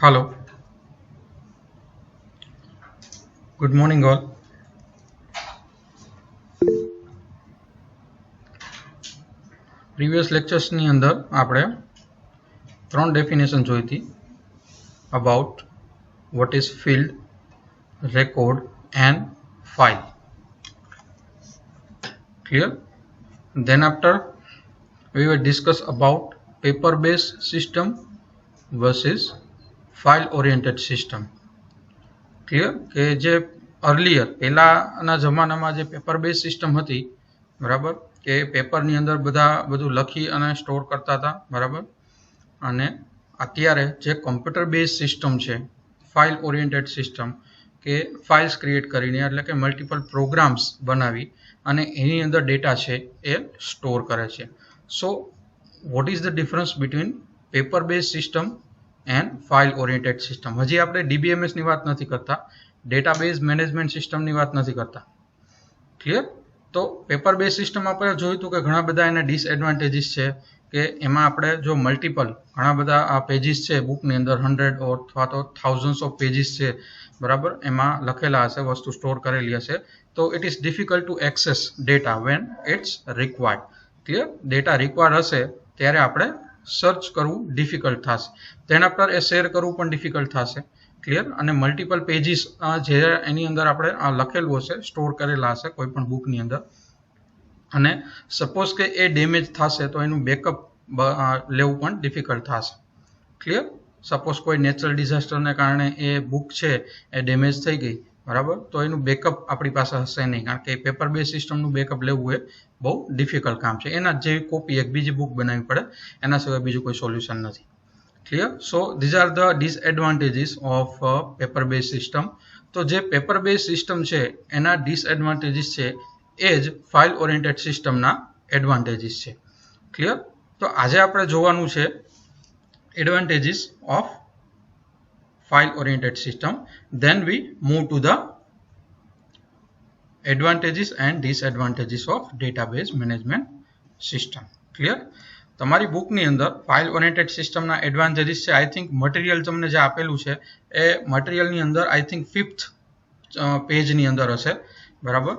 Hello, good morning all. Previous lectures ની અંદર આપણે ત્રણ ડેફિનેશન જોઈ હતી about what is field, record and file. Clear? Then after we will discuss about paper based system versus file oriented system. Clear? કે જે earlier પહેલાના જમાનામાં જે પેપર બેઝ સિસ્ટમ હતી બરાબર કે પેપરની અંદર બધું લખી અને સ્ટોર કરતા હતા બરાબર અને અત્યારે જે કોમ્પ્યુટર બેઝ સિસ્ટમ છે ફાઇલ ઓરિએન્ટેડ સિસ્ટમ કે ફાઇલ્સ ક્રિએટ કરીને એટલે કે મલ્ટિપલ પ્રોગ્રામ્સ બનાવી અને એની અંદર ડેટા છે એ સ્ટોર કરે છે. So what is the difference between paper base system and file oriented system? હજી આપણે DBMS ની વાત નથી કરતા, ડેટાબેઝ મેનેજમેન્ટ સિસ્ટમની વાત નથી કરતા. ક્લિયર? તો પેપર બેઝ સિસ્ટમ આપણે જોયું હતું કે ઘણા બધા એના ડિસએડવાન્ટેજીસ છે કે એમાં આપણે જો મલ્ટિપલ ઘણા બધા આ પેજીસ છે બુકની અંદર 100 અથવા તો થાઉઝન્ડ્સ ઓફ પેજીસ છે બરાબર એમાં લખેલા હશે, વસ્તુ સ્ટોર કરેલી હશે, તો it is difficult to access data when it's required. Clear? Data required હશે ત્યારે આપણે સર્ચ કરવું ડિફિકલ્ટ થશે, તેના પર એ શેર કરવું પણ ડિફિકલ્ટ થશે. ક્લિયર? અને મલ્ટિપલ પેજીસ જે એની અંદર આપણે લખેલું હશે, સ્ટોર કરેલા હશે કોઈ પણ બુકની અંદર, અને સપોઝ કે એ ડેમેજ થશે તો એનું બેકઅપ લેવું પણ ડિફિકલ્ટ થશે. ક્લિયર? સપોઝ કોઈ નેચરલ ડિઝાસ્ટરને કારણે એ બુક છે એ ડેમેજ થઈ ગઈ બરાબર, તો એનું બેકઅપ આપણી પાસે હશે નહીં, કારણ કે પેપર બેઝ સિસ્ટમનું બેકઅપ લેવું એ બહુ ડિફિકલ્ટ કામ છે. એના જેવી કોપી એક બીજી બુક બનાવવી પડે, એના સિવાય બીજું કોઈ સોલ્યુશન નથી. Clear? So these are the disadvantages of paper base system. તો જે પેપર બેઝ સિસ્ટમ છે એના ડિસએડવાન્ટેજીસ છે એ જ ફાઇલ ઓરિએન્ટેડ સિસ્ટમના એડવાન્ટેજીસ છે. ક્લિયર? તો આજે આપણે જોવાનું છે advantages of file oriented system. Then we move to the advantages and disadvantages of database management system. Clear? તમારી બુકની અંદર ફાઇલ ઓરિએન્ટેડ સિસ્ટમના એડવાન્ટેજીસ છે. આઈ થિંક મટીરિયલ તમને જે આપેલું છે એ મટીરિયલની અંદર આઈ થિંક 5th પેજની અંદર હશે બરાબર.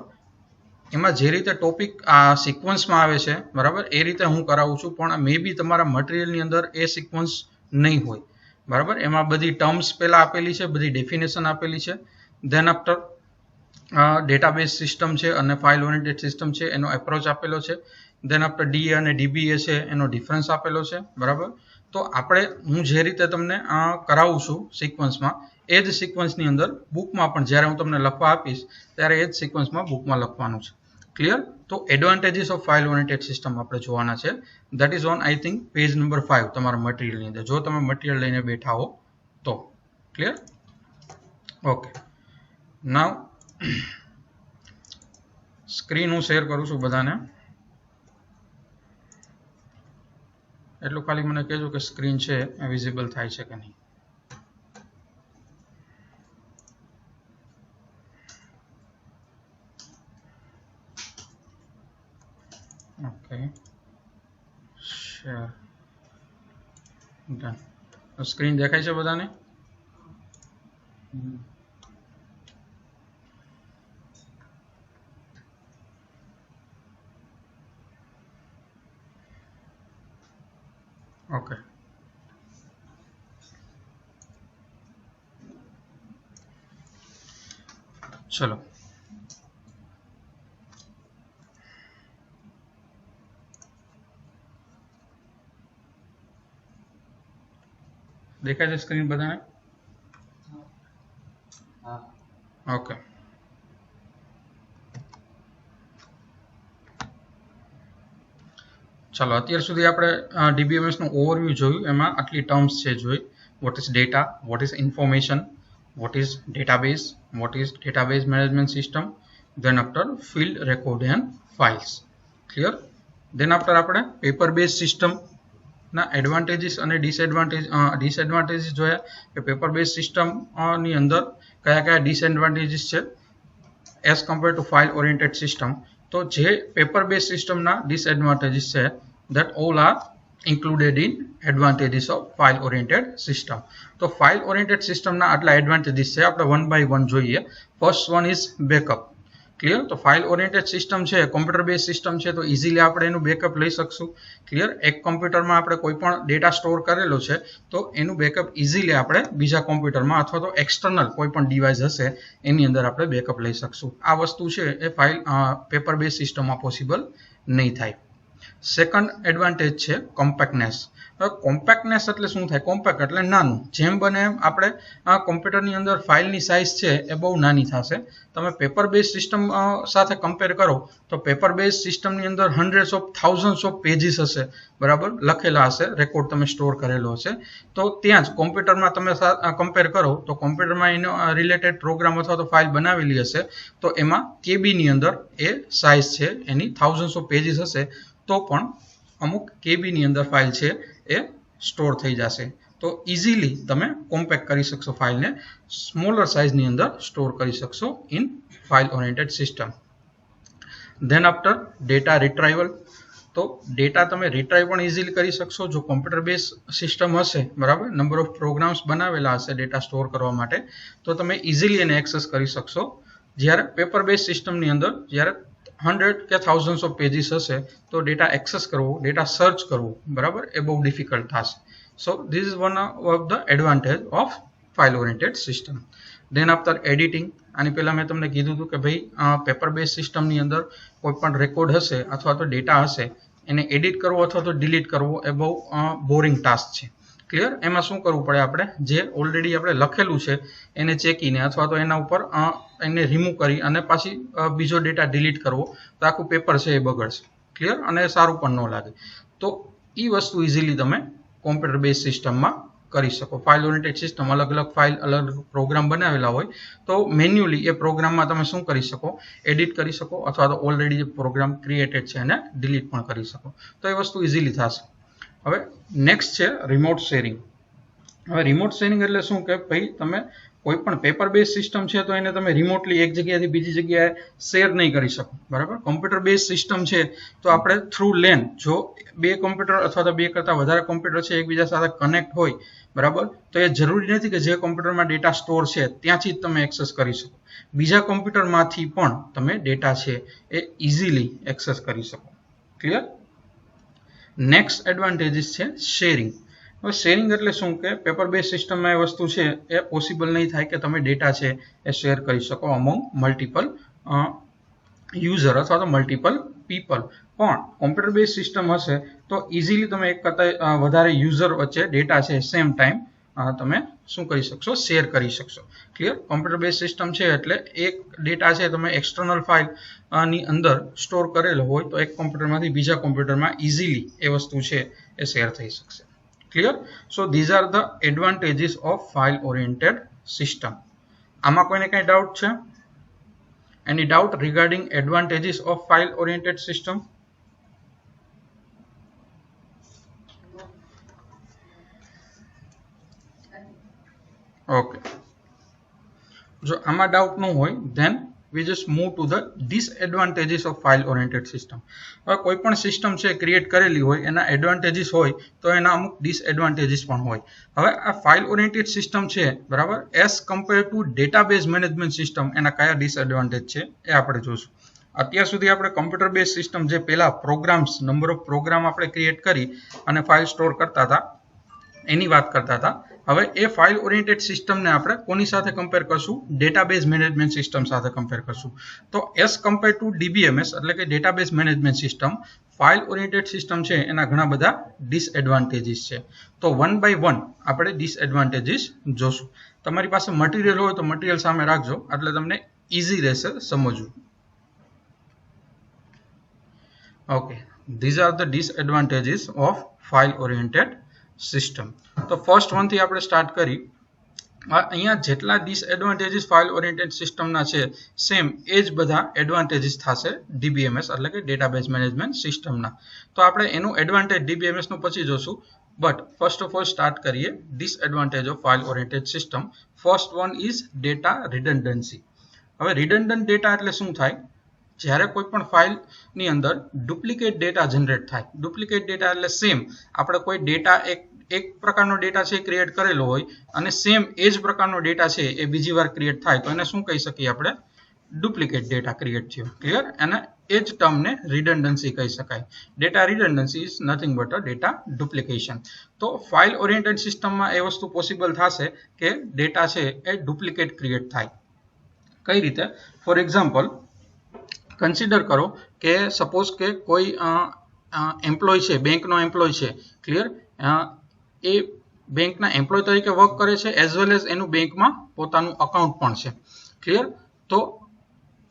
એમાં જે રીતે ટોપિક આ સિક્વન્સમાં આવે છે બરાબર એ રીતે હું કરાવું છું, પણ મે બી તમારા મટીરિયલની અંદર એ સિક્વન્સ નહીં હોય બરાબર. એમાં બધી ટર્મ્સ પહેલાં આપેલી છે, બધી ડેફિનેશન આપેલી છે, ધેન આફ્ટર ડેટાબેઝ સિસ્ટમ છે અને ફાઇલ ઓરિએન્ટેડ સિસ્ટમ છે એનો એપ્રોચ આપેલો છે, ધેન આફ્ટર DA અને DBA છે એનો ડિફરન્સ આપેલો છે બરાબર. તો હું જે રીતે તમને કરાવું છું સિક્વન્સમાં એ જ સિક્વન્સની અંદર બુકમાં પણ જ્યારે હું તમને લખવા આપીશ ત્યારે એ જ સિક્વન્સમાં બુકમાં લખવાનું છે. ક્લિયર? તો advantages of file oriented system આપણે જોવાના છે. That is on I think page number 5 તમારા મટીરિયલની અંદર, જો તમે મટીરિયલ લઈને બેઠા હો તો. ક્લિયર? ઓકે, નાવ સ્ક્રીન હું શેર કરું છું બધાને, એટલું ખાલી મને કહેજો કે સ્ક્રીન છે એ વિઝિબલ થાય છે કે નહીં. Okay, share done. સ્ક્રીન દેખાય છે બધાને? ઓકે, ચલો દેખાય છે સ્ક્રીન બધાને? ઓકે, ચાલો અત્યાર સુધી આપણે DBMSનું ઓવરવ્યૂ જોયું, એમાં આટલી ટર્મ્સ છે જોઈ. What is data, what is information, what is database, what is database management system, than after field, record and files. Clear? Than after આપણે પેપર બેઝ સિસ્ટમના એડવાન્ટેજીસ અને ડિસએડવાન્ટેજીસ જોયા કે પેપર બેઝ સિસ્ટમની અંદર કયા કયા ડિસએડવાન્ટેજીસ છે as compare to file oriented system. તો જે પેપર બેઝ સિસ્ટમના ડિસએડવાન્ટેજીસ છે that all are included in advantages of file oriented system. તો file oriented system ના આટલા advantages છે, આપણે one by one જોઈએ. First one is backup. Clear? તો ફાઇલ ઓરિએન્ટેડ સિસ્ટમ છે, કોમ્પ્યુટર બેઝ સિસ્ટમ છે, તો ઇઝીલી આપણે એનું બેકઅપ લઈ શકશું. ક્લિયર? એક કોમ્પ્યુટરમાં આપણે કોઈ પણ ડેટા સ્ટોર કરેલો છે તો એનું બેકઅપ ઇઝીલી આપણે બીજા કોમ્પ્યુટરમાં અથવા તો એક્સટર્નલ કોઈ પણ ડિવાઇસ હશે એની અંદર આપણે બેકઅપ લઈ શકશું. આ વસ્તુ છે એ ફાઇલ પેપર બેઝ સિસ્ટમમાં પોસિબલ નહીં થાય. સેકન્ડ એડવાન્ટેજ છે કોમ્પેક્ટનેસ. હવે કોમ્પેક્ટનેસ એટલે શું થાય? કોમ્પેક્ટ એટલે નાનું. જેમ બને એમ આપણે આ કોમ્પ્યુટરની અંદર ફાઇલની સાઇઝ છે એ બહુ નાની થશે. તમે પેપર બેઝ સિસ્ટમ સાથે કમ્પેર કરો તો પેપર બેઝ સિસ્ટમની અંદર હન્ડ્રેડ્સ ઓફ થાઉઝન્ડ્સ ઓફ પેજીસ હશે, બરાબર, લખેલા હશે, રેકોર્ડ તમે સ્ટોર કરેલો હશે. તો ત્યાં જ કોમ્પ્યુટરમાં તમે કમ્પેર કરો તો કોમ્પ્યુટરમાં એનો રિલેટેડ પ્રોગ્રામ અથવા તો ફાઇલ બનાવેલી હશે તો એમાં કેબીની અંદર એ સાઇઝ છે એની થાઉઝન્ડ્સ ઓફ પેજીસ હશે તો પણ અમુક કેબીની અંદર ફાઇલ છે એ સ્ટોર થઈ જશે. તો ઇઝીલી તમે કોમ્પેક્ટ કરી શકશો, ફાઇલને સ્મોલર સાઇઝની અંદર સ્ટોર કરી શકશો in file oriented system. Than after data રિટ્રાઇવલ. તો ડેટા તમે રિટ્રાઈવ પણ ઇઝીલી કરી શકશો. જો કોમ્પ્યુટર બેઝ સિસ્ટમ હશે, બરાબર, નંબર ઓફ પ્રોગ્રામ્સ બનાવેલા હશે ડેટા સ્ટોર કરવા માટે, તો તમે ઇઝીલી એને એક્સેસ કરી શકશો. જ્યારે પેપર બેઝ સિસ્ટમની અંદર જ્યારે 100 કે થાઉઝન્ડ્સ ઓફ પેજીસ હશે તો ડેટા એક્સેસ કરવો, ડેટા સર્ચ કરવું, બરાબર, એ બહુ ડિફિકલ્ટ થશે. So this is one of the advantage of file oriented system. Then after editing. આની પહેલાં મેં તમને કીધું હતું કે ભાઈ પેપર બેઝ સિસ્ટમની અંદર કોઈ પણ રેકોર્ડ હશે અથવા તો ડેટા હશે એને એડિટ કરવો અથવા તો ડિલીટ કરવો એ બહુ બોરિંગ ટાસ્ક છે. ક્લિયર? એમાં શું કરવું પડે? આપણે જે ઓલરેડી આપણે લખેલું છે એને ચેકીને અથવા તો એના ઉપર એને રિમૂવ કરી અને પાછી બીજો ડેટા ડિલીટ કરવો તો આખું પેપર છે એ બગડશે. ક્લિયર? અને સારું પણ ન લાગે. તો એ વસ્તુ ઇઝીલી તમે કોમ્પ્યુટર બેઝ સિસ્ટમમાં કરી શકો. ફાઇલ ઓરિએન્ટેડ સિસ્ટમ અલગ અલગ ફાઇલ અલગ પ્રોગ્રામ બનાવેલા હોય તો મેન્યુઅલી એ પ્રોગ્રામમાં તમે શું કરી શકો? એડિટ કરી શકો અથવા તો ઓલરેડી જે પ્રોગ્રામ ક્રિએટેડ છે એને ડિલીટ પણ કરી શકો. તો એ વસ્તુ ઇઝીલી થશે. હવે નેક્સ્ટ છે રિમોટ શેરિંગ. હવે રિમોટ શેરિંગ એટલે શું કે ભાઈ તમે કોઈ પણ પેપર બેઝ સિસ્ટમ છે તો એને તમે રિમોટલી એક જગ્યાએથી બીજી જગ્યાએ શેર નહીં કરી શકો, બરાબર. કોમ્પ્યુટર બેઝ સિસ્ટમ છે તો આપણે થ્રુ લેન, જો બે કોમ્પ્યુટર અથવા તો બે કરતાં વધારે કોમ્પ્યુટર છે એકબીજા સાથે કનેક્ટ હોય, બરાબર, તો એ જરૂરી નથી કે જે કોમ્પ્યુટરમાં ડેટા સ્ટોર છે ત્યાંથી જ તમે એક્સેસ કરી શકો. બીજા કોમ્પ્યુટરમાંથી પણ તમે ડેટા છે એ ઇઝીલી એક્સેસ કરી શકો. ક્લિયર? નેક્સ્ટ એડવાન્ટેજીસ છે શેરિંગ. હવે શેરિંગ એટલે શું કે પેપર બેઝ સિસ્ટમમાં એ વસ્તુ છે એ પોસિબલ નહીં થાય કે તમે ડેટા છે એ શેર કરી શકો અમોંગ મલ્ટિપલ યુઝર અથવા તો મલ્ટિપલ પીપલ. પણ કોમ્પ્યુટર બેઝ સિસ્ટમ હશે તો ઇઝીલી તમે એક કરતાં વધારે યુઝર વચ્ચે ડેટા છે સેમ ટાઈમ તમે શું કરી શકશો? શેર કરી શકશો. ક્લિયર? કોમ્પ્યુટર બેઝ સિસ્ટમ છે એટલે એક ડેટા છે તમે એક્સટર્નલ ફાઇલ ની અંદર સ્ટોર કરેલો હોય તો એક કોમ્પ્યુટરમાંથી બીજા કોમ્પ્યુટરમાં ઇઝીલી એ વસ્તુ છે એ શેર થઈ શકશે. Clear? So these are the advantages of file oriented system. આમાં કોઈને કંઈ ડાઉટ છે? એની doubt regarding advantages of file oriented system? Okay, જો આમાં ડાઉટ ન હોય than we just move to the disadvantages of file oriented system. હવે કોઈ પણ સિસ્ટમ છે ક્રિએટ કરેલી હોય એના એડવાન્ટેજીસ હોય તો એના અમુક ડિસએડવાન્ટેજીસ પણ હોય. હવે આ ફાઇલ ઓરિએન્ટેડ સિસ્ટમ છે, બરાબર, as compare to database management system એના કયા ડિસએડવાન્ટેજ છે એ આપણે જોશું. અત્યાર સુધી આપણે કમ્પ્યુટર બેઝ સિસ્ટમ જે પહેલા પ્રોગ્રામ્સ, નંબર ઓફ પ્રોગ્રામ આપણે ક્રિએટ કરી અને ફાઇલ સ્ટોર કરતા હતા એની વાત કરતા હતા. હવે એ ફાઇલ ઓરિએન્ટેડ સિસ્ટમને આપણે કોની સાથે કમ્પેર કરશું? ડેટાબેઝ મેનેજમેન્ટ સિસ્ટમ સાથે કમ્પેર કરશું. તો એઝ કમ્પેર ટુ ડીબીએમએસ એટલે કે database management system, file oriented system છે એના ઘણા બધા ડિસએડવાન્ટેજીસ છે. તો વન બાય વન આપણે ડિસએડવાન્ટેજીસ જોશું. તમારી પાસે મટીરિયલ હોય તો મટીરિયલ સામે રાખજો એટલે તમને ઇઝી રહેશે સમજવું. Okay, these are the disadvantages of file oriented system. તો ફર્સ્ટ વન થી આપણે સ્ટાર્ટ કરી. અહીંયા જેટલા ડિસએડવાન્ટેજીસ ફાઇલ ઓરિએન્ટેડ સિસ્ટમના છે સેમ એ જ બધા એડવાન્ટેજીસ થશે ડીબીએમએસ એટલે કે ડેટાબેઝ મેનેજમેન્ટ સિસ્ટમના. તો આપણે એનું એડવાન્ટેજ ડીબીએમએસનું પછી જોશું. But first of all start કરીએ disadvantage of file oriented system. First one is data redundancy. હવે રિડન્ડન્ટ ડેટા એટલે શું થાય? જ્યારે કોઈ પણ ફાઇલની અંદર ડુપ્લિકેટ ડેટા જનરેટ થાય, ડુપ્લિકેટ ડેટા એટલે સેમ આપણે કોઈ ડેટા એક પ્રકારનો ડેટા છે ક્રિએટ કરેલો હોય અને સેમ એ જ પ્રકારનો ડેટા છે એ બીજી વાર ક્રિએટ થાય તો એને શું કહી શકીએ આપણે? ડુપ્લિકેટ ડેટા ક્રિએટ થયો. ક્લિયર? અને એ જ ટર્મને રિડન્ડન્સી કહી શકાય. Data redundancy is nothing but a data duplication. તો ફાઇલ ઓરિએન્ટેડ સિસ્ટમમાં એ વસ્તુ પોસિબલ થશે કે ડેટા છે એ ડુપ્લિકેટ ક્રિએટ થાય. કઈ રીતે? ફોર એક્ઝામ્પલ કન્સિડર કરો કે સપોઝ કે કોઈ એમ્પ્લોય છે, બેંકનો એમ્પ્લોય છે. ક્લિયર? એ બેંકના એમ્પ્લોય તરીકે વર્ક કરે છે એઝ વેલ એઝ એનું બેંકમાં પોતાનું અકાઉન્ટ પણ છે. ક્લિયર? તો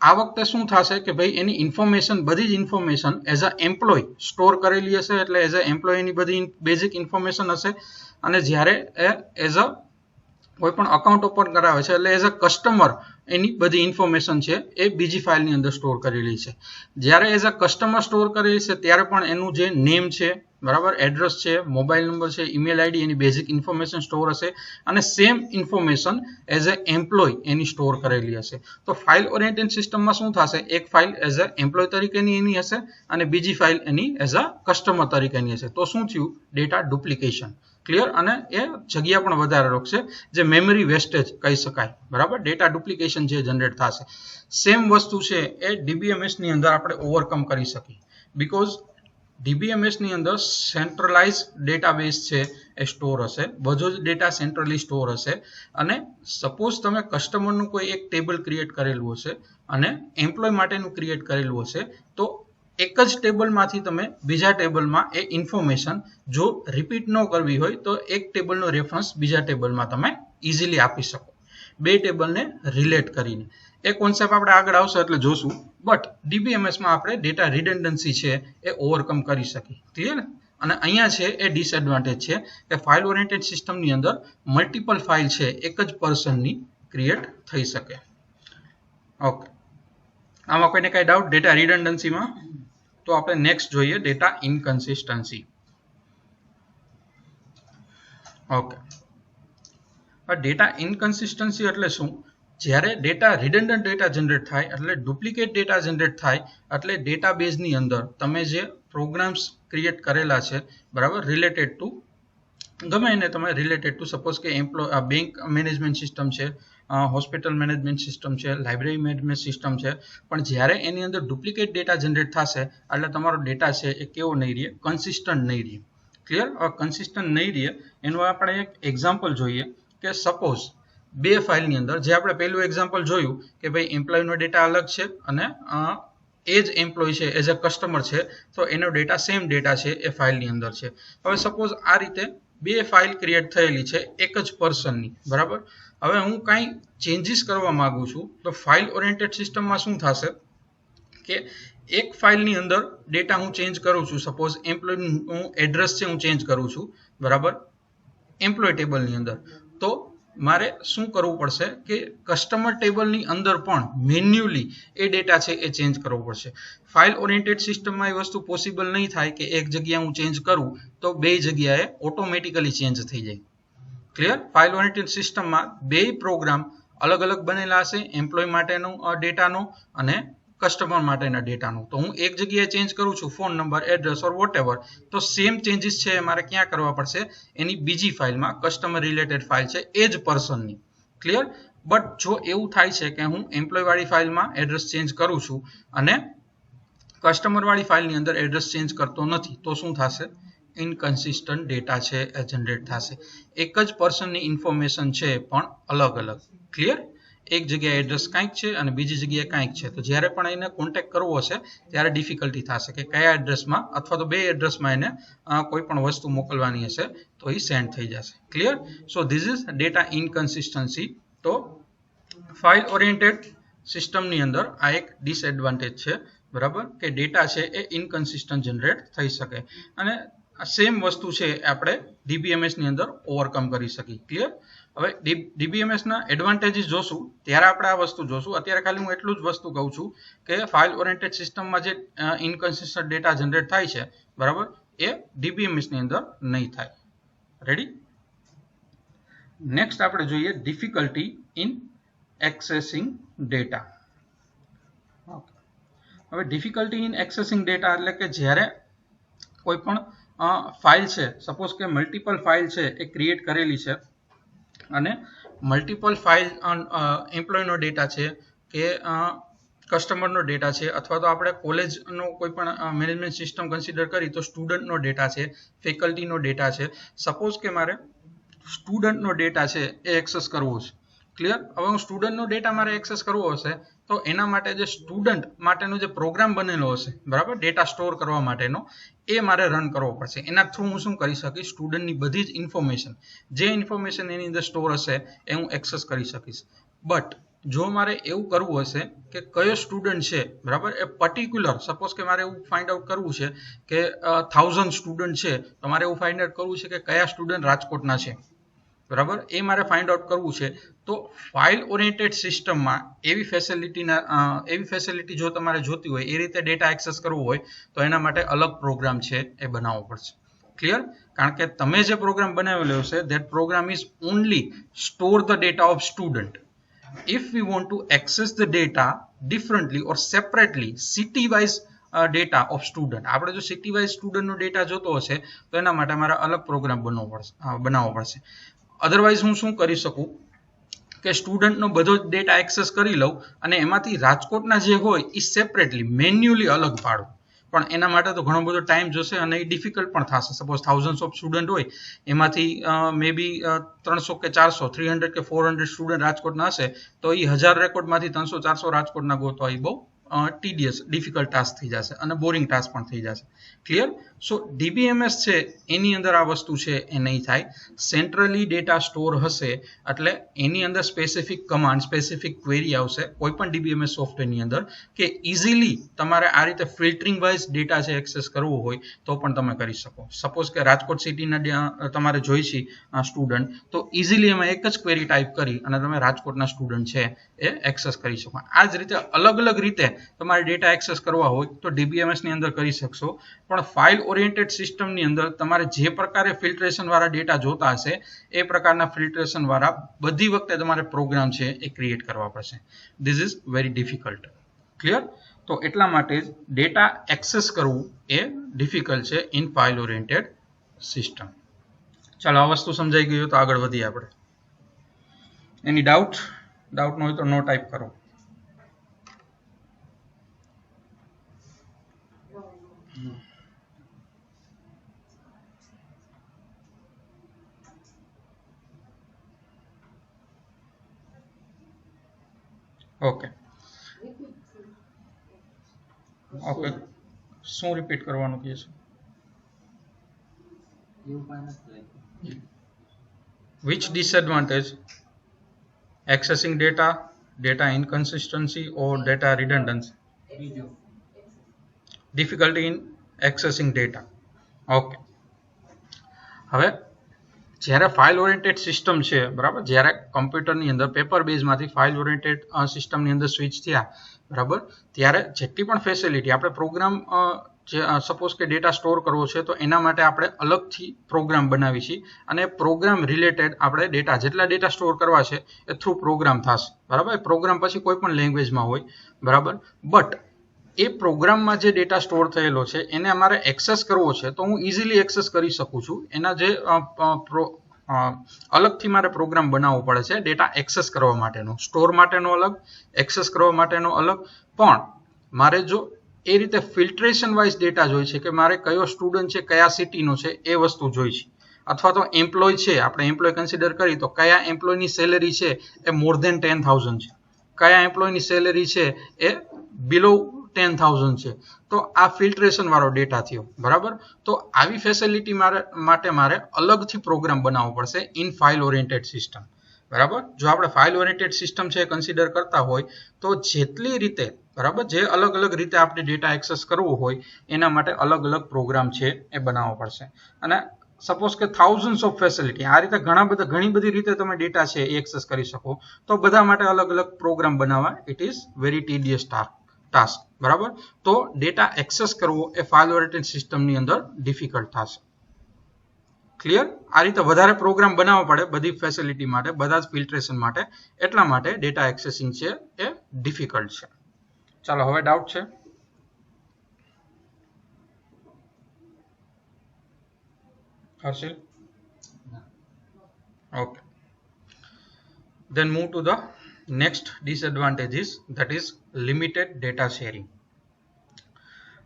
આ વખતે શું થશે કે ભાઈ એની ઇન્ફોર્મેશન, બધી જ information as a employ store કરેલી હશે, એટલે એઝ અ એમ્પ્લોયની બધી બેઝિક ઇન્ફોર્મેશન હશે. અને જ્યારે એઝ અ કોઈ પણ અકાઉન્ટ ઓપન કરાવે છે એટલે એઝ અ કસ્ટમર એની બધી ઇન્ફોર્મેશન છે એ બીજી ફાઇલની અંદર સ્ટોર કરેલી છે. જ્યારે એઝ અ કસ્ટમર સ્ટોર કરેલી છે ત્યારે પણ એનું જે નેમ છે, બરાબર, એડ્રેસ છે, મોબાઈલ નંબર છે, ઈમેલ આઈડી, એની બેઝિક ઇન્ફોર્મેશન સ્ટોર હશે. અને same information as a employ એની સ્ટોર કરેલી હશે. તો ફાઇલ ઓરિએન્ટેડ સિસ્ટમમાં શું થશે? એક ફાઇલ એઝ અ એમ્પ્લોય તરીકેની એની હશે અને બીજી file any as a customer તરીકેની હશે. તો શું થયું? Data duplication. ક્લિયર? અને એ જગ્યા પણ વધારે રોકશે, જે મેમરી વેસ્ટેજ કહી શકાય. બરાબર? ડેટા ડુપ્લિકેશન જે જનરેટ થશે. સેમ વસ્તુ છે એ DBMS ની અંદર આપણે ઓવરકમ કરી શકીએ. બીકોઝ DBMS ની અંદર સેન્ટ્રલાઇઝ ડેટાબેઝ છે એ સ્ટોર હશે, બધો જ ડેટા સેન્ટ્રલી સ્ટોર હશે. અને સપોઝ તમે કસ્ટમરનું કોઈ એક ટેબલ ક્રિએટ કરેલું હશે અને એમ્પ્લોય માટેનું ક્રિએટ કરેલું હશે, તો એક જ ટેબલમાંથી તમે બીજા ટેબલમાં એ ઇન્ફોર્મેશન જો રિપીટ ન કરવી હોય તો એક ટેબલનો રેફરન્સ બીજા ટેબલમાં તમે ઇઝીલી આપી શકો, બે ટેબલને રિલેટ કરીને. એ કોન્સેપ્ટ આપણે આગળ આવશે એટલે જોશું. બટ DBMSમાં આપણે ડેટા રિડન્ડન્સી છે એ ઓવરકમ કરી શકીએ. ક્લિયર? અને અહીંયા છે એ ડિસએડવાન્ટેજ છે કે ફાઇલ ઓરિએન્ટેડ સિસ્ટમની અંદર મલ્ટિપલ ફાઇલ છે એક જ પર્સનની ક્રિએટ થઈ શકે. ઓકે, આમાં કોઈને કઈ ડાઉટ ડેટા રિડન્ડન્સીમાં? તો આપણે નેક્સ્ટ જોઈએ ડેટા ઇનકન્સિસ્ટન્સી. ઓકે, ડેટા ઇનકન્સિસ્ટન્સી એટલે શું? જ્યારે ડેટા રિડન્ડન્ટ ડેટા જનરેટ થાય એટલે ડુપ્લિકેટ ડેટા જનરેટ થાય એટલે ડેટાબેઝની અંદર તમે જે પ્રોગ્રામ્સ ક્રિએટ કરેલા છે, બરાબર, રિલેટેડ ટુ ગમે એને તમે રિલેટેડ ટુ સપોઝ કે બેંક મેનેજમેન્ટ સિસ્ટમ છે, હોસ્પિટલ મેનેજમેન્ટ સિસ્ટમ છે, લાઇબ્રેરી મેનેજમેન્ટ સિસ્ટમ છે, પણ જ્યારે એની અંદર ડુપ્લિકેટ ડેટા જનરેટ થશે એટલે તમારો ડેટા છે એ કેવો નહીં રહે? કન્સિસ્ટન્ટ નહીં રહે. ક્લિયર? કન્સિસ્ટન્ટ નહીં રહે એનું આપણે એક એક્ઝામ્પલ જોઈએ કે સપોઝ બે ફાઇલની અંદર, જે આપણે પહેલું એક્ઝામ્પલ જોયું કે ભાઈ એમ્પ્લોયનો ડેટા અલગ છે અને એ જ એમ્પ્લોય છે એઝ અ કસ્ટમર છે, તો એનો ડેટા સેમ ડેટા છે એ ફાઇલની અંદર છે. હવે સપોઝ આ રીતે બે ફાઇલ ક્રિએટ થયેલી છે એક જ પર્સનની. બરાબર? હવે હું કાંઈ ચેન્જીસ કરવા માંગુ છું તો ફાઇલ ઓરિએન્ટેડ સિસ્ટમમાં શું થશે કે એક ફાઇલની અંદર ડેટા હું ચેન્જ કરું છું, સપોઝ એમ્પ્લોયનું એડ્રેસ છે હું ચેન્જ કરું છું, બરાબર, એમ્પ્લોય ટેબલની અંદર, તો મારે શું કરવું પડશે કે કસ્ટમર ટેબલની અંદર પણ મેન્યુઅલી એ ડેટા છે એ ચેન્જ કરવો પડશે. ફાઇલ ઓરિએન્ટેડ સિસ્ટમમાં એ વસ્તુ પોસિબલ નહીં થાય કે એક જગ્યાએ હું ચેન્જ કરું તો બે જગ્યાએ ઓટોમેટિકલી ચેન્જ થઈ જાય. ક્લિયર? ફાઇલ ઓરિએન્ટેડ સિસ્ટમમાં બે પ્રોગ્રામ અલગ અલગ બનેલા હશે, એમ્પ્લોય માટેનો ડેટાનો અને કસ્ટમર માટેના ડેટાનું. તો હું એક જગ્યાએ ચેન્જ કરું છું ફોન નંબર, એડ્રેસ ઓર વોટએવર, તો સેમ ચેન્જીસ છે મારે ક્યાં કરવા પડશે? એની બીજી ફાઇલમાં, કસ્ટમર રિલેટેડ ફાઇલ છે એ જ પર્સનની. ક્લિયર? બટ જો એવું થાય છે કે હું એમ્પ્લોય વાળી ફાઇલમાં એડ્રેસ ચેન્જ કરું છું અને કસ્ટમર વાળી ફાઇલની અંદર એડ્રેસ ચેન્જ કરતો નથી, તો શું થશે? ઇનકન્સિસ્ટન્ટ ડેટા છે એ જનરેટ થશે. એક જ પર્સનની ઇન્ફોર્મેશન છે પણ અલગ અલગ. ક્લિયર? એક જગ્યાએ એડ્રેસ કાંઈક છે અને બીજી જગ્યાએ કાંઈક છે, તો જ્યારે પણ એને કોન્ટેક્ટ કરવો હશે ત્યારે ડિફિકલ્ટી થશે કે કયા એડ્રેસમાં અથવા તો બે એડ્રેસમાં એને કોઈ પણ વસ્તુ મોકલવાની હશે તો એ સેન્ડ થઈ જશે. Clear? So this is data inconsistency. તો ફાઇલ ઓરિએન્ટેડ સિસ્ટમની અંદર આ એક ડિસએડવાન્ટેજ છે, બરાબર, કે ડેટા છે એ ઇનકન્સિસ્ટન્ટ જનરેટ થઈ શકે. અને સેમ વસ્તુ છે આપણે DBMS ની અંદર ઓવરકમ કરી શકીએ. ક્લિયર? હવે DBMS ના એડવાન્ટેજીસ જોશું ત્યારે આપણે આ વસ્તુ જોશું. અત્યારે ખાલી હું એટલું જ વસ્તુ કહું છું કે ફાઇલ ઓરિએન્ટેડ સિસ્ટમમાં જે ઇનકન્સિસ્ટન્ટ ડેટા જનરેટ થાય છે, બરાબર, એ DBMS ની અંદર નહીં થાય. રેડી? નેક્સ્ટ આપણે જોઈએ ડિફિકલ્ટી ઇન એક્સેસિંગ ડેટા. હવે ડિફિકલ્ટી ઇન એક્સેસિંગ ડેટા એટલે કે જ્યારે કોઈ પણ ફાઇલ છે, સપોઝ કે મલ્ટિપલ ફાઇલ છે એ ક્રિએટ કરેલી છે અને મલ્ટિપલ ફાઇલ એમ્પ્લોયનો ડેટા છે કે કસ્ટમરનો ડેટા છે અથવા તો આપણે કોલેજનો કોઈ પણ મેનેજમેન્ટ સિસ્ટમ કન્સિડર કરી તો સ્ટુડન્ટનો ડેટા છે, ફેકલ્ટીનો ડેટા છે. સપોઝ કે મારે સ્ટુડન્ટનો ડેટા છે એ એક્સેસ કરવો છે. ક્લિયર? હવે હું સ્ટુડન્ટનો ડેટા મારે એક્સેસ કરવો હશે તો એના માટે જે સ્ટુડન્ટ માટેનો જે પ્રોગ્રામ બનેલો હશે, બરાબર, ડેટા સ્ટોર કરવા માટેનો, એ મારે રન કરવો પડશે. એના થ્રુ હું શું કરી શકીશ? સ્ટુડન્ટની બધી જ ઇન્ફોર્મેશન, જે ઇન્ફોર્મેશન એની અંદર સ્ટોર હશે એ હું એક્સેસ કરી શકીશ. બટ જો મારે એવું કરવું હશે કે કયો સ્ટુડન્ટ છે, બરાબર, એ પર્ટિક્યુલર, સપોઝ કે મારે એવું ફાઇન્ડ આઉટ કરવું છે કે 1000 સ્ટુડન્ટ છે તો મારે એવું ફાઇન્ડ આઉટ કરવું છે કે કયા સ્ટુડન્ટ રાજકોટના છે, બરાબર, એ મારે ફાઇન્ડ આઉટ કરવું છે. તો ફાઇલ ઓરિએન્ટેડ સિસ્ટમમાં એવી ફેસિલિટી જો તમારે જોતી હોય, એ રીતે ડેટા એક્સેસ કરવો હોય તો એના માટે અલગ પ્રોગ્રામ છે એ બનાવવો પડશે. ક્લિયર? કારણ કે તમે જે પ્રોગ્રામ બનાવેલો હશે that program is only store the data of student. If we want to access the data differently or separately, city wise data of student, આપણે જો સિટી વાઇઝ સ્ટુડન્ટનો ડેટા જોતો હશે તો એના માટે મારે અલગ પ્રોગ્રામ બનાવવો પડશે. અધરવાઇઝ હું શું કરી શકું કે સ્ટુડન્ટનો બધો જ ડેટા એક્સેસ કરી લઉં અને એમાંથી રાજકોટના જે હોય એ સેપરેટલી મેન્યુઅલી અલગ પાડું. પણ એના માટે તો ઘણો બધો ટાઈમ જશે અને એ ડિફિકલ્ટ પણ થશે. સપોઝ થાઉઝન્ડ્સ ઓફ સ્ટુડન્ટ હોય, એમાંથી મે બી 300 કે 400, 300 કે 400 સ્ટુડન્ટ રાજકોટના હશે તો એ 1000 રેકોર્ડમાંથી 300-400 રાજકોટના ગોતવા એ બહુ ટીડિયસ, ડિફિકલ્ટ ટાસ્ક થઈ જશે અને બોરિંગ ટાસ્ક પણ થઈ જશે. ક્લિયર? સો ડીબીએમએસ છે એની અંદર આ વસ્તુ છે એ નહીં થાય. સેન્ટ્રલી ડેટા સ્ટોર હશે એટલે એની અંદર સ્પેસિફિક કમાન્ડ, સ્પેસિફિક ક્વેરી આવશે કોઈ પણ ડીબીએમએસ સોફ્ટવેરની અંદર કે ઇઝીલી તમારે આ રીતે ફિલ્ટરિંગ વાઇઝ ડેટા છે એક્સેસ કરવો હોય તો પણ તમે કરી શકો. સપોઝ કે રાજકોટ સિટીના તમારે જોઈ છે સ્ટુડન્ટ, તો ઇઝીલી એમાં એક જ ક્વેરી ટાઈપ કરી અને તમે રાજકોટના સ્ટુડન્ટ છે એ એક્સેસ કરી શકો. આ જ રીતે અલગ અલગ રીતે તમારે ડેટા એક્સેસ કરવા હોય તો ડીબીએમએસની અંદર કરી શકશો. પણ ફાઇલ ઓરિએન્ટેડ સિસ્ટમની અંદર તમારે જે પ્રકારે ફિલ્ટ્રેશન વાળા ડેટા જોતા હશે એ પ્રકારના ફિલ્ટ્રેશન વાળા બધી વખતે તમારે પ્રોગ્રામ છે એ ક્રિએટ કરવા પડશે. This is very difficult. Clear? તો એટલા માટે જ ડેટા એક્સેસ કરવું એ ડિફિકલ્ટ છે ઇન ફાઇલ ઓરિએન્ટેડ સિસ્ટમ. ચાલો, આ વસ્તુ સમજાઈ ગઈ તો આગળ વધીએ આપણે. એની ડાઉટ ન હોય તો નો ટાઈપ કરો. ઓકે ઓકે, શું રિપીટ કરવાનું કહે છે? Which disadvantage? Accessing data, data inconsistency or data redundancy? Difficulty in accessing data. Okay, હવે જ્યારે ફાઇલ ઓરિએન્ટેડ સિસ્ટમ છે, બરાબર, જ્યારે કમ્પ્યુટરની અંદર પેપર બેઝમાંથી ફાઇલ ઓરિએન્ટેડ સિસ્ટમની અંદર સ્વિચ થયા, બરાબર, ત્યારે જેટલી પણ ફેસિલિટી આપણે પ્રોગ્રામ, જે સપોઝ કે ડેટા સ્ટોર કરવો છે તો એના માટે આપણે અલગથી પ્રોગ્રામ બનાવી છીએ અને પ્રોગ્રામ રિલેટેડ આપણે ડેટા, જેટલા ડેટા સ્ટોર કરવા છે એ થ્રુ પ્રોગ્રામ થશે, બરાબર. પ્રોગ્રામ પછી કોઈ પણ લેંગ્વેજમાં હોય, બરાબર. બટ એ પ્રોગ્રામમાં જે ડેટા સ્ટોર થયેલો છે એને અમારે એક્સેસ કરવો છે તો હું ઇઝીલી એક્સેસ કરી શકું છું. એના જે અલગથી મારે પ્રોગ્રામ બનાવવો પડે છે ડેટા એક્સેસ કરવા માટેનો, સ્ટોર માટેનો અલગ, એક્સેસ કરવા માટેનો અલગ. પણ મારે જો એ રીતે ફિલ્ટ્રેશન વાઇઝ ડેટા જોઈ છે કે મારે કયો સ્ટુડન્ટ છે, કયા સિટીનો છે, એ વસ્તુ જોઈ છે. અથવા તો એમ્પ્લોય છે, આપણે એમ્પ્લોય કન્સિડર કરી તો કયા એમ્પ્લોયની સેલેરી છે એ મોર ધેન 10,000 છે, કયા એમ્પ્લોયની સેલેરી છે એ બિલો 10,000 છે. તો આ ફિલ્ટ્રેશન વાળો ડેટા થયો, બરાબર. તો આવી ફેસિલિટી માટે મારે અલગથી પ્રોગ્રામ બનાવવો પડશે ઇન ફાઇલ ઓરિએન્ટેડ સિસ્ટમ, બરાબર. જો આપણે ફાઇલ ઓરિએન્ટેડ સિસ્ટમ છે કન્સિડર કરતા હોય તો જેટલી રીતે, બરાબર, જે અલગ અલગ રીતે આપણે ડેટા એક્સેસ કરવો હોય એના માટે અલગ અલગ પ્રોગ્રામ છે એ બનાવવો પડશે. અને સપોઝ કે થાઉઝન્ડ્સ ઓફ ફેસિલિટી, આ રીતે ઘણી બધી રીતે તમે ડેટા છે એ એક્સેસ કરી શકો તો બધા માટે અલગ અલગ પ્રોગ્રામ બનાવવા ઇટ ઇઝ વેરી ટીડિયસ ટાસ્ક, બરાબર. તો ડેટા એક્સેસ કરવો એ ફાઇલ ઓરિએન્ટેડ સિસ્ટમની અંદર ડિફિકલ્ટ થશે. ક્લિયર? આ રીતે વધારે પ્રોગ્રામ બનાવવા પડે બધી ફેસિલિટી માટે, બધા જ ફિલ્ટ્રેશન માટે, એટલા માટે ડેટા એક્સેસિંગ છે એ ડિફિકલ્ટ છે. ચાલો, હવે ડાઉટ છે? Harshil? Okay. Then move to the next disadvantages, that is limited data sharing.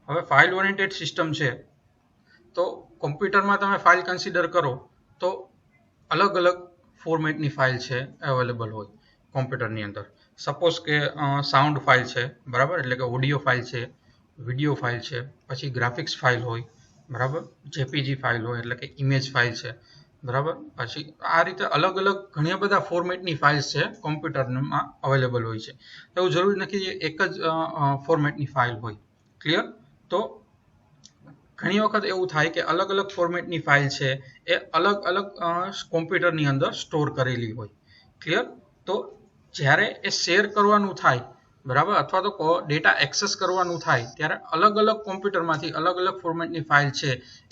હવે ફાઇલ ઓરિએન્ટેડ સિસ્ટમ છે તો કોમ્પ્યુટરમાં તમે ફાઇલ કન્સિડર કરો તો અલગ અલગ ફોર્મેટની ફાઇલ છે અવેલેબલ હોય કોમ્પ્યુટરની અંદર. સપોઝ કે સાઉન્ડ ફાઇલ છે, બરાબર, એટલે કે ઓડિયો ફાઇલ છે, વિડીયો ફાઇલ છે, પછી ગ્રાફિક્સ ફાઇલ હોય, બરાબર, જેપીજી ફાઇલ હોય એટલે કે ઇમેજ ફાઇલ છે, બરાબર. પછી આ રીતે અલગ અલગ ઘણા બધા ફોર્મેટની ફાઇલ્સ છે કોમ્પ્યુટરમાં અવેલેબલ હોય છે. એવું જરૂરી નથી કે એક જ ફોર્મેટની ફાઇલ હોય. ક્લિયર? તો ઘણી વખત એવું થાય કે અલગ અલગ ફોર્મેટની ફાઇલ છે એ અલગ અલગ કોમ્પ્યુટરની અંદર સ્ટોર કરેલી હોય. ક્લિયર? તો જ્યારે એ શેર કરવાનું થાય, બરાબર, અથવા તો ડેટા એક્સેસ કરવાનું થાય ત્યારે અલગ અલગ કોમ્પ્યુટરમાંથી અલગ અલગ ફોર્મેટની ફાઇલ છે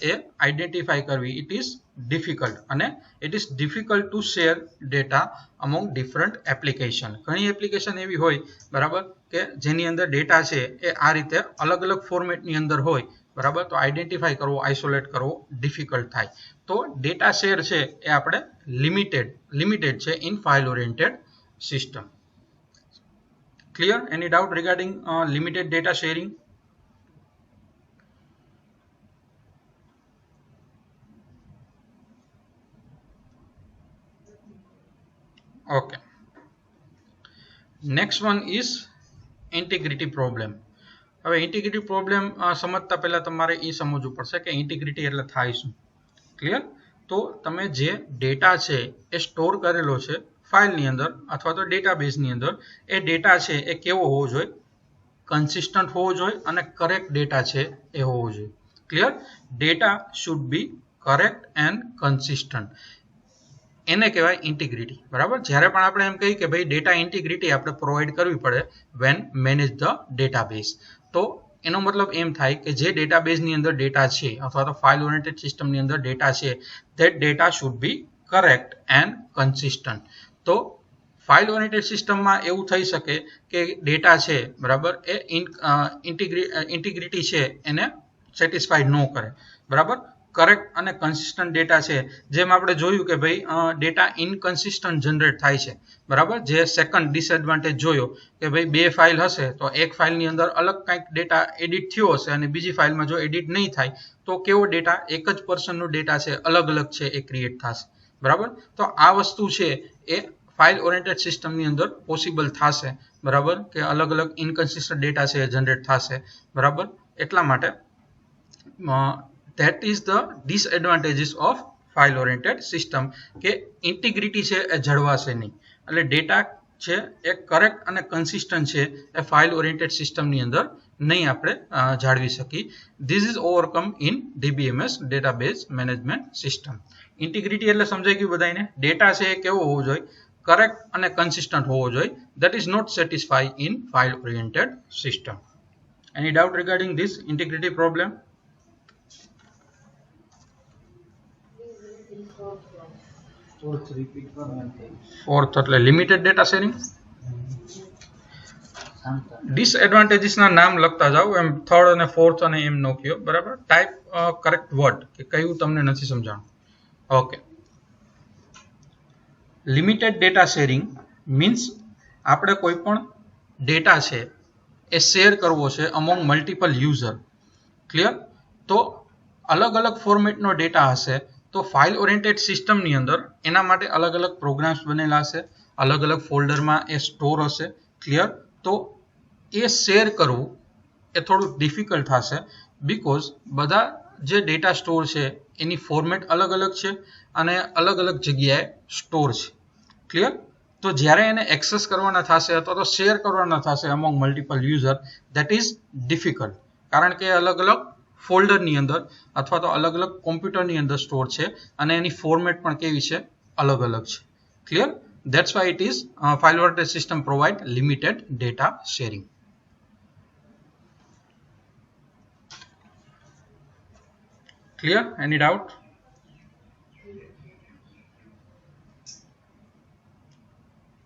એ આઈડેન્ટિફાઈ કરવી ઇટ ઇઝ ડિફિકલ્ટ, અને it is difficult two share data among different application. ઘણી એપ્લિકેશન એવી હોય, બરાબર, કે જેની અંદર ડેટા છે એ આ રીતે અલગ અલગ ફોર્મેટની અંદર હોય, બરાબર, તો આઈડેન્ટિફાઈ કરવો, આઇસોલેટ કરવો ડિફિકલ્ટ થાય. તો ડેટા શેર છે એ આપણે લિમિટેડ છે in file oriented system. Clear? Any doubt regarding limited data sharing? Okay. Next one is integrity problem. હવે ઇન્ટિગ્રિટી પ્રોબ્લેમ સમજતા પહેલા તમારે એ સમજવું પડશે કે ઇન્ટિગ્રિટી એટલે થાય શું. ક્લિયર? તો તમે જે ડેટા છે એ સ્ટોર કરેલો છે ફાઇલની અંદર અથવા તો ડેટાબેઝની અંદર, એ ડેટા છે એ કેવો હોવો જોઈએ? કન્સિસ્ટન્ટ હોવો જોઈએ અને કરેક્ટ ડેટા છે એ હોવો જોઈએ. Clear? Data should be correct and consistent. એને કહેવાય ઇન્ટિગ્રિટી. બરાબર? જ્યારે પણ આપણે એમ કહીએ કે ભાઈ ડેટા ઇન્ટિગ્રિટી આપણે પ્રોવાઈડ કરવી પડે વેન મેનેજ ધ ડેટાબેઝ, તો એનો મતલબ એમ થાય કે જે ડેટાબેઝની અંદર ડેટા છે અથવા તો ફાઇલ ઓરિએન્ટેડ સિસ્ટમની અંદર ડેટા છે, that data should be correct and consistent. તો ફાઇલ ઓરિએન્ટેડ સિસ્ટમમાં એવું થઈ શકે કે ડેટા છે, બરાબર, એ ઇન્ટિગ્રિટી છે એને સેટિસ્ફાઈડ ન કરે, બરાબર. કરેક્ટ અને કન્સિસ્ટન્ટ ડેટા છે, જેમ આપણે જોયું કે ભાઈ ડેટા ઇનકન્સિસ્ટન્ટ જનરેટ થાય છે, બરાબર. જે સેકન્ડ ડિસએડવાન્ટેજ જોયો કે ભાઈ બે ફાઇલ હશે તો એક ફાઇલની અંદર અલગ કંઈક ડેટા એડિટ થયો હશે અને બીજી ફાઇલમાં જો એડિટ નહીં થાય તો કેવો ડેટા, એક જ પર્સનનો ડેટા છે અલગ અલગ છે એ ક્રિએટ થશે, બરાબર. તો આ વસ્તુ છે એ ફાઇલ ઓરિએન્ટેડ સિસ્ટમની અંદર પોસિબલ થશે, બરાબર, કે અલગ અલગ ઇનકન્સિસ્ટન્ટ ડેટા છે જનરેટ થશે, બરાબર. એટલા માટે that is the disadvantages of file oriented system કે ઇન્ટિગ્રિટી છે એ જળવાશે નહીં. એટલે ડેટા છે એ કરેક્ટ અને કન્સિસ્ટન્ટ છે એ ફાઇલ ઓરિએન્ટેડ સિસ્ટમની અંદર નહીં આપણે જાળવી શકીએ. This is overcome in DBMS database management system. Integrity એટલે સમજાઈ ગયું બધાને? ડેટા છે એ કેવો હોવો જોઈએ? કરેક્ટ અને કન્સિસ્ટન્ટ હોવો જોઈએ. that is not satisfied in file oriented system. Any doubt regarding this integrity problem? Fourth એટલે લિમિટેડ ડેટા શેરિંગ. ડિસએડવાન્ટેજીસ ના નામ લખતા જાઓ, એમ થર્ડ અને ફોર્થ અને એમ નો કયો, બરાબર. ટાઈપ કરેક્ટ વર્ડ કે કયું તમને નથી સમજાણું. Okay. Limited data sharing means આપણે કોઈ પણ ડેટા છે એ શેર કરવો છે અમોંગ મલ્ટિપલ યુઝર. ક્લિયર? તો અલગ અલગ ફોર્મેટનો ડેટા હશે તો ફાઇલ ઓરિએન્ટેડ સિસ્ટમની અંદર એના માટે અલગ અલગ પ્રોગ્રામ્સ બનેલા હશે, અલગ અલગ ફોલ્ડરમાં એ સ્ટોર હશે. ક્લિયર? તો એ શેર કરવું એ થોડું ડિફિકલ્ટ થશે, બીકોઝ બધા જે ડેટા સ્ટોર છે એની ફોર્મેટ અલગ અલગ છે અને અલગ અલગ જગ્યાએ સ્ટોર છે. ક્લિયર? તો જ્યારે એને એક્સેસ કરવાના થશે અથવા તો શેર કરવાના થશે among multiple user, that is difficult, કારણ કે અલગ અલગ ફોલ્ડરની અંદર અથવા તો અલગ અલગ કોમ્પ્યુટરની અંદર સ્ટોર છે અને એની ફોર્મેટ પણ કેવી છે? અલગ અલગ છે. Clear? That's why it is file oriented system provide limited data sharing. Clear? Any doubt?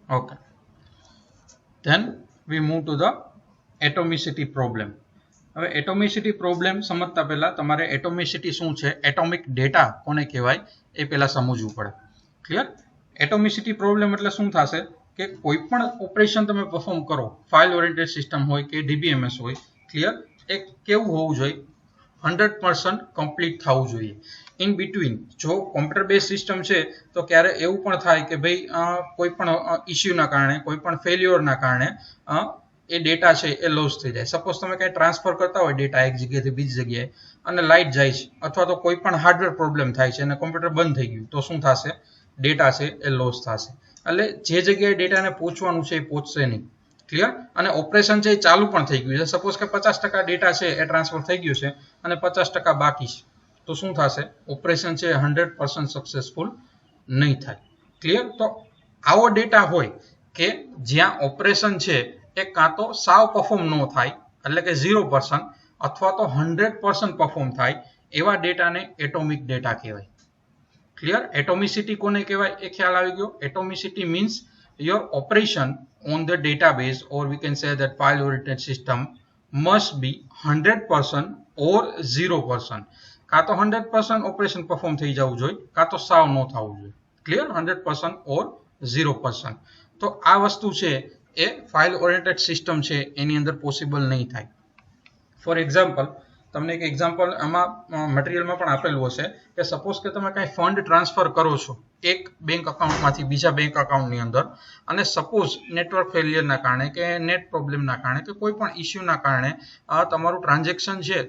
Okay. Then we move to the atomicity problem. હવે એટોમિસિટી પ્રોબ્લેમ સમજતા પહેલા તમારે એટોમિસિટી શું છે, એટોમિક ડેટા કોને કહેવાય એ પહેલા સમજવું પડે. ક્લિયર? એટોમિસિટી પ્રોબ્લેમ એટલે શું થશે કે કોઈ પણ ઓપરેશન તમે પરફોર્મ કરો, ફાઇલ ઓરિએન્ટેડ સિસ્ટમ હોય કે ડીબીએમએસ હોય, ક્લિયર, એ કેવું હોવું જોઈએ? 100% કમ્પ્લીટ થવું જોઈએ. ઇન બિટવીન જો કોમ્પ્યુટર બેઝ સિસ્ટમ છે તો ક્યારે એવું પણ થાય કે ભાઈ કોઈ પણ ઇસ્યુના કારણે, કોઈ પણ ફેલ્યોરના કારણે એ ડેટા છે એ લોસ થઈ જાય. સપોઝ તમે કંઈ ટ્રાન્સફર કરતા હોય ડેટા એક જગ્યાએથી બીજી જગ્યાએ અને લાઇટ જાય છે અથવા તો કોઈ પણ હાર્ડવેર પ્રોબ્લેમ થાય છે અને કોમ્પ્યુટર બંધ થઈ ગયું, તો શું થશે? ડેટા છે એ લોસ થશે. એટલે જે જગ્યાએ ડેટાને પહોંચવાનું છે એ પહોંચશે નહીં. ક્લિયર? અને ઓપરેશન છે એ ચાલુ પણ થઈ ગયું છે. સપોઝ કે 50% ડેટા છે એ ટ્રાન્સફર થઈ ગયું છે અને 50% બાકી છે, તો શું થશે? ઓપરેશન છે 100% સક્સેસફુલ નહીં થાય. ક્લિયર? તો આવો ડેટા હોય કે જ્યાં ઓપરેશન છે એ કાં તો સાવ પરફોર્મ ન થાય એટલે કે 0% અથવા તો 100% પરફોર્મ થાય, એવા ડેટાને એટોમિક ડેટા કહેવાય. ક્લિયર? એટોમિસિટી કોને કહેવાય એ ખ્યાલ આવી ગયો. એટોમિસિટી means your operation on the database, or we can say that file oriented system must be 100% or 0%. કાં તો 100% ઓપરેશન પરફોર્મ થઈ જવું જોઈએ, કાં તો સાવ ન થવું જોઈએ. ક્લિયર? 100% or 0%. તો આ વસ્તુ છે એ ફાઇલ ઓરિએન્ટેડ સિસ્ટમ છે એની અંદર પોસિબલ નહીં થાય. ફોર એક્ઝામ્પલ, તમને એક એક્ઝામ્પલ આમાં મટીરિયલમાં પણ આપેલું હશે કે સપોઝ કે તમે કાંઈ ફંડ ટ્રાન્સફર કરો છો એક બેંક અકાઉન્ટમાંથી બીજા બેંક અકાઉન્ટની અંદર, અને સપોઝ નેટવર્ક ફેલિયરના કારણે કે નેટ પ્રોબ્લેમના કારણે કે કોઈ પણ ઇસ્યુના કારણે તમારું ટ્રાન્ઝેક્શન છે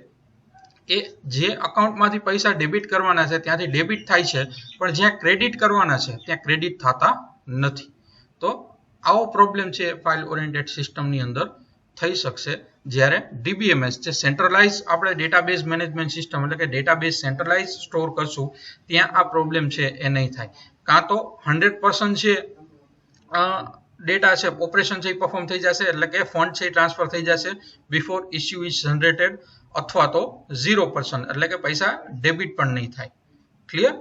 એ જે અકાઉન્ટમાંથી પૈસા ડેબિટ કરવાના છે ત્યાંથી ડેબિટ થાય છે, પણ જ્યાં ક્રેડિટ કરવાના છે ત્યાં ક્રેડિટ થતા નથી. તો આવો પ્રોબ્લેમ છે ફાઇલ ઓરિએન્ટેડ સિસ્ટમની અંદર થઈ શકશે જ્યારે ડીબીએમએસ જે સેન્ટ્રલાઇઝ આપણે ડેટાબેઝ મેનેજમેન્ટ સિસ્ટમ એટલે કે ડેટાબેઝ સેન્ટ્રલાઇઝ સ્ટોર કરશું ત્યાં આ પ્રોબ્લેમ છે એ નહીં થાય. કાં તો 100% છે ડેટા છે ઓપરેશન છે એ પરફોર્મ થઈ જશે એટલે કે ફંડ છે ટ્રાન્સફર થઈ જશે બિફોર ઇસ્યુ ઇઝ જનરેટેડ, અથવા તો 0% એટલે કે પૈસા ડેબિટ પણ નહીં થાય. ક્લિયર?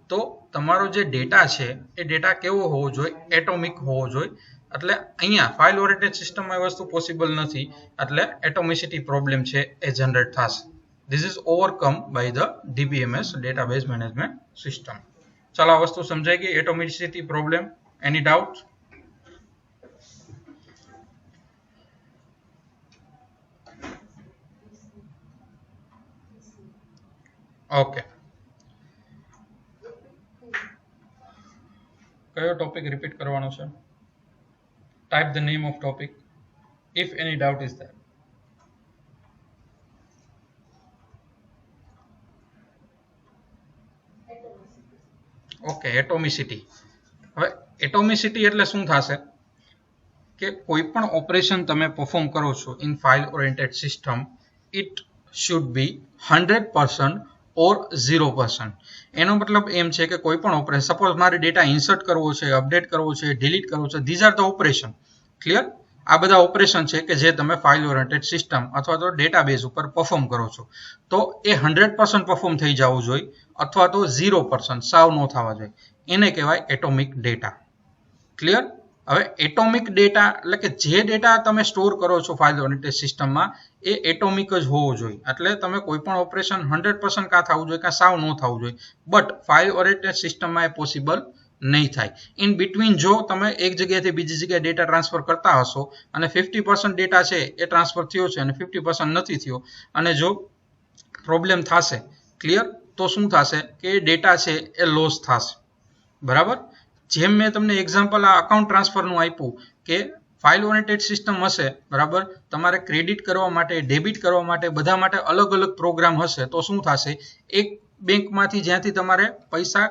તો તમારો જે ડેટા છે એ ડેટા કેવો હોવો જોઈએ? એટોમિક હોવો જોઈએ. એટલે અહીંયા ફાઇલ ઓરિએન્ટેડ સિસ્ટમમાં એ વસ્તુ પોસિબલ નથી, એટલે એટોમિસિટી પ્રોબ્લેમ છે એ જનરેટ થશે. This is overcome by the DBMS database management system. ચાલો આ વસ્તુ સમજાઈ ગઈ, atomicity problem. Any doubt? Okay. કયો ટોપિક રિપીટ કરવાનો છે? Type the name of topic if any doubt is there. Okay, atomicity. હવે એટોમિસિટી એટલે શું થશે કે કોઈ પણ ઓપરેશન તમે પરફોર્મ કરો છો in file oriented system, it should be 100% ઓર 0%. એનો મતલબ એમ છે કે કોઈ પણ ઓપરેશન, સપોઝ મારે ડેટા ઇન્સર્ટ કરવો છે, અપડેટ કરવો છે, ડિલીટ કરવો છે, these are the operation. Clear? આ બધા ઓપરેશન છે કે જે તમે ફાઇલ ઓરિએન્ટેડ સિસ્ટમ અથવા તો ડેટાબેઝ ઉપર પરફોર્મ કરો છો, તો એ 100% પરફોર્મ થઈ જવું જોઈએ અથવા તો 0% સાવ ન થવા જોઈએ. એને કહેવાય એટોમિક ડેટા. ક્લિયર? હવે એટોમિક ડેટા એટલે કે જે ડેટા તમે સ્ટોર કરો છો ફાઇલ ઓરિએન્ટેડ સિસ્ટમમાં એ એટોમિક જ હોવો જોઈએ. એટલે તમે કોઈ પણ ઓપરેશન 100% કાં થવું જોઈએ કાં સાવ ન થવું જોઈએ, બટ ફાઇલ ઓરિએન્ટેડ સિસ્ટમમાં એ પોસિબલ નહીં થાય. ઇન બિટવીન જો તમે એક જગ્યાએથી બીજી જગ્યાએ ડેટા ટ્રાન્સફર કરતા હશો અને 50% ડેટા છે એ ટ્રાન્સફર થયો છે અને 50% નથી થયો, અને જો પ્રોબ્લેમ થશે, ક્લિયર, તો શું થશે કે ડેટા છે એ લોસ થશે. બરાબર? જેમ મેં તમને એક્ઝામ્પલ આ અકાઉન્ટ ટ્રાન્સફરનું આપ્યું કે ફાઇલ ઓરિએન્ટેડ સિસ્ટમ હશે, બરાબર, તમારે ક્રેડિટ કરવા માટે, ડેબિટ કરવા માટે, બધા માટે અલગ અલગ પ્રોગ્રામ હશે, તો શું થશે? એક બેંકમાંથી જ્યાંથી તમારે પૈસા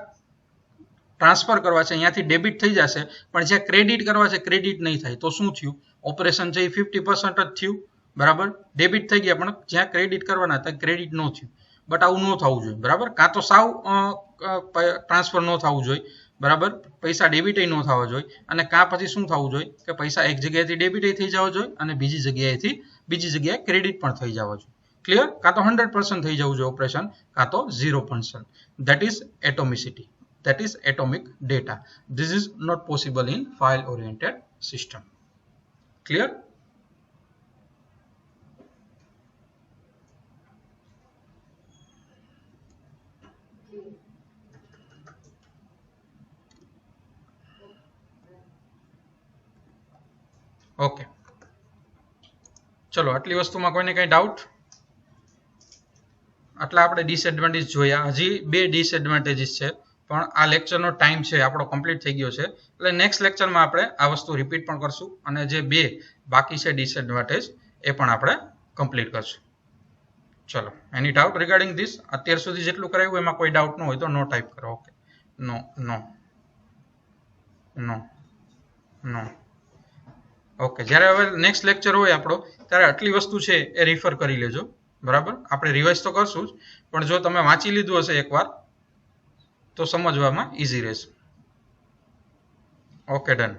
ટ્રાન્સફર કરવા છે અહીંયાથી ડેબિટ થઈ જશે, પણ જ્યાં ક્રેડિટ કરવા છે ક્રેડિટ નહીં થાય. તો શું થયું? ઓપરેશન છે એ 50% જ થયું. બરાબર? ડેબિટ થઈ ગયા પણ જ્યાં ક્રેડિટ કરવાના હતા ક્રેડિટ ન થયું. બટ આવું ન થવું જોઈએ. બરાબર? કાં તો સાવ ટ્રાન્સફર ન થવું જોઈએ, બરાબર, પૈસા ડેબિટ ન થવા જોઈએ, અને કાં પછી શું થવું જોઈએ કે પૈસા એક જગ્યાએથી ડેબિટ થઈ જવા જોઈએ અને બીજી જગ્યાએ ક્રેડિટ પણ થઈ જવા જોઈએ. ક્લિયર? કાં તો 100% થઈ જવું જોઈએ ઓપરેશન, કાં તો 0%. That is atomicity. That is atomic data. This is not possible in file oriented system. Clear? Okay, ચલો આટલી વસ્તુમાં કોઈને કંઈ ડાઉટ? આટલા આપણે ડિસએડવાન્ટેજ જોયા. હજી 2 ડિસએડવાન્ટેજીસ છે, પણ આ લેક્ચરનો ટાઈમ છે આપણો કમ્પ્લીટ થઈ ગયો છે, એટલે નેક્સ્ટ લેક્ચરમાં આપણે આ વસ્તુ રિપીટ પણ કરશું અને જે 2 બાકી છે ડિસએડવાન્ટેજ એ પણ આપણે કમ્પ્લીટ કરશું. ચલો, એની ડાઉટ રિગાર્ડિંગ ધીસ? અત્યાર સુધી જેટલું કરાવ્યું એમાં કોઈ ડાઉટ ન હોય તો નો ટાઈપ કરો. ઓકે, નો નો નો નો. ઓકે, જ્યારે હવે નેક્સ્ટ લેક્ચર હોય આપણો ત્યારે આટલી વસ્તુ છે એ રિફર કરી લેજો. બરાબર, આપણે રિવાઇઝ તો કરશું જ, પણ જો તમે વાંચી લીધું હશે એકવાર તો સમજવામાં ઇઝી રહેશે. Okay, done.